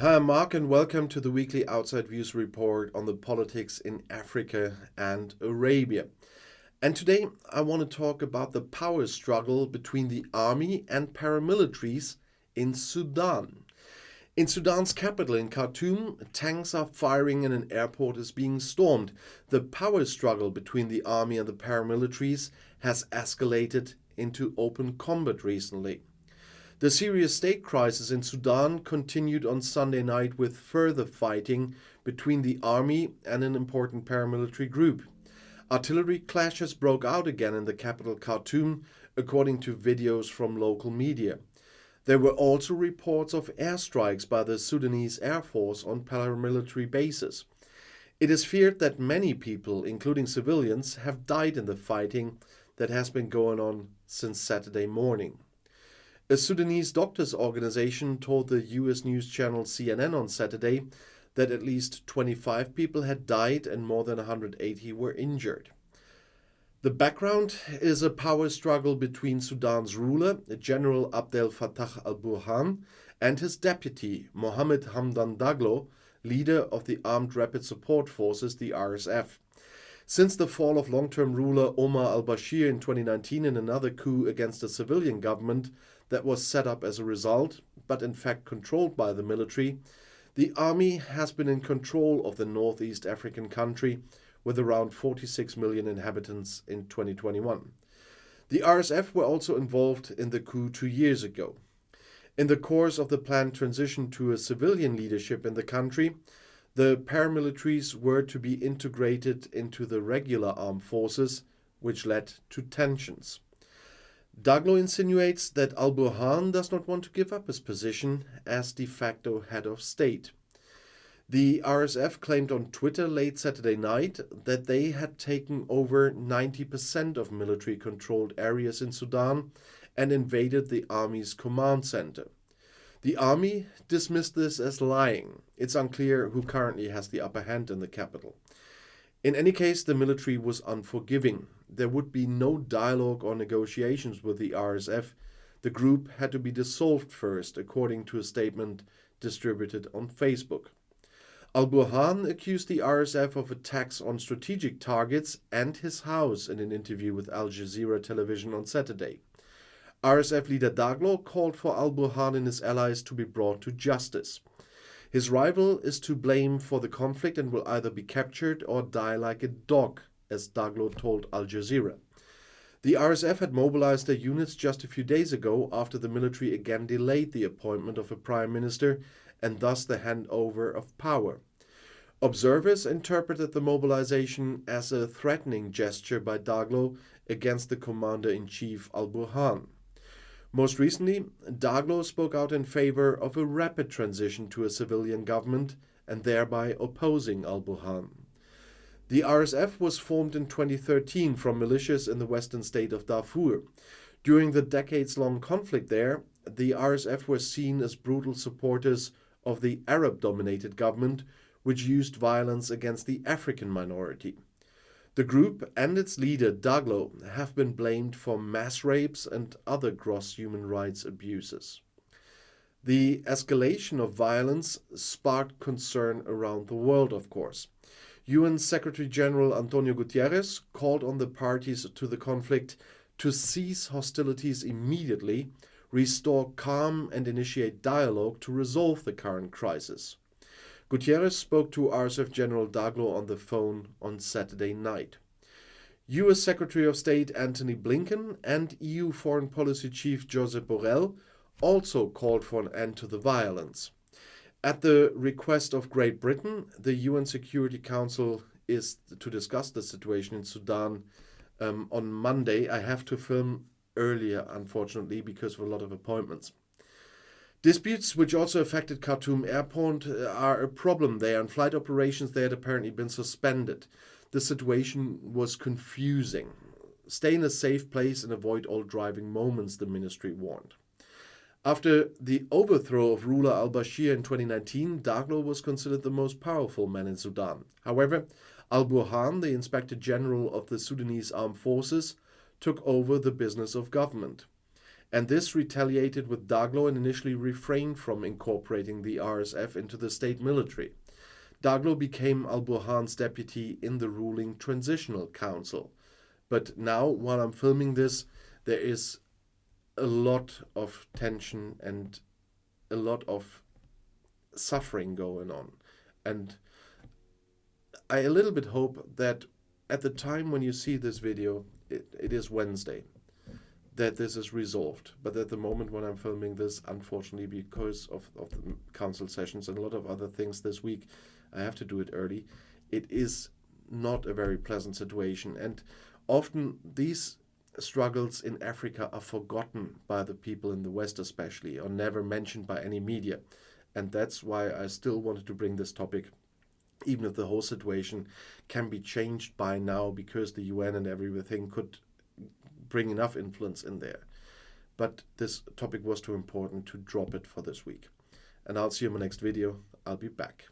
Hi, I'm Marc, and welcome to the weekly Outside Views report on the politics in Africa and Arabia. And today I want to talk about the power struggle between the army and paramilitaries in Sudan. In Sudan's capital, in Khartoum, tanks are firing and an airport is being stormed. The power struggle between the army and the paramilitaries has escalated into open combat recently. The serious state crisis in Sudan continued on Sunday night with further fighting between the army and an important paramilitary group. Artillery clashes broke out again in the capital Khartoum, according to videos from local media. There were also reports of airstrikes by the Sudanese Air Force on paramilitary bases. It is feared that many people, including civilians, have died in the fighting that has been going on since Saturday morning. A Sudanese doctors' organization told the US news channel CNN on Saturday that at least 25 people had died and more than 180 were injured. The background is a power struggle between Sudan's ruler, General Abdel Fattah al-Burhan, and his deputy, Mohammed Hamdan Daglo, leader of the Armed Rapid Support Forces, the RSF. Since the fall of long-term ruler Omar al-Bashir in 2019 in another coup against a civilian government that was set up as a result, but in fact controlled by the military, the army has been in control of the northeast African country with around 46 million inhabitants in 2021. The RSF were also involved in the coup 2 years ago. In the course of the planned transition to a civilian leadership in the country, the paramilitaries were to be integrated into the regular armed forces, which led to tensions. Daglo insinuates that al-Burhan does not want to give up his position as de facto head of state. The RSF claimed on Twitter late Saturday night that they had taken over 90% of military-controlled areas in Sudan and invaded the army's command center. The army dismissed this as lying. It's unclear who currently has the upper hand in the capital. In any case, the military was unforgiving. There would be no dialogue or negotiations with the RSF. The group had to be dissolved first, according to a statement distributed on Facebook. Al-Burhan accused the RSF of attacks on strategic targets and his house in an interview with Al Jazeera television on Saturday. RSF leader Daglo called for al-Burhan and his allies to be brought to justice. His rival is to blame for the conflict and will either be captured or die like a dog, as Daglo told Al Jazeera. The RSF had mobilized their units just a few days ago after the military again delayed the appointment of a prime minister and thus the handover of power. Observers interpreted the mobilization as a threatening gesture by Daglo against the commander-in-chief al-Burhan. Most recently, Daglo spoke out in favor of a rapid transition to a civilian government and thereby opposing al-Burhan. The RSF was formed in 2013 from militias in the western state of Darfur. During the decades-long conflict there, the RSF were seen as brutal supporters of the Arab-dominated government, which used violence against the African minority. The group and its leader, Daglo, have been blamed for mass rapes and other gross human rights abuses. The escalation of violence sparked concern around the world, of course. UN Secretary General Antonio Guterres called on the parties to the conflict to cease hostilities immediately, restore calm, and initiate dialogue to resolve the current crisis. Guterres spoke to RSF General Daglo on the phone on Saturday night. US Secretary of State Antony Blinken and EU Foreign Policy Chief Josep Borrell also called for an end to the violence. At the request of Great Britain, the UN Security Council is to discuss the situation in Sudan on Monday. I have to film earlier, unfortunately, because of a lot of appointments. Disputes which also affected Khartoum Airport are a problem there, and flight operations there had apparently been suspended. The situation was confusing. Stay in a safe place and avoid all driving moments, the ministry warned. After the overthrow of ruler al-Bashir in 2019, Daglo was considered the most powerful man in Sudan. However, al-Burhan, the Inspector General of the Sudanese Armed Forces, took over the business of government. And this retaliated with Daglo and initially refrained from incorporating the RSF into the state military. Daglo became al-Burhan's deputy in the ruling Transitional Council. But now, while I'm filming this, there is a lot of tension and a lot of suffering going on. And I a little bit hope that at the time when you see this video, it is Wednesday, that this is resolved. But at the moment when I'm filming this, unfortunately, because of the council sessions and a lot of other things this week, I have to do it early. It is not a very pleasant situation. And often these struggles in Africa are forgotten by the people in the West especially, or never mentioned by any media. And that's why I still wanted to bring this topic, even if the whole situation can be changed by now because the UN and everything could bring enough influence in there. But this topic was too important to drop it for this week. And I'll see you in my next video. I'll be back.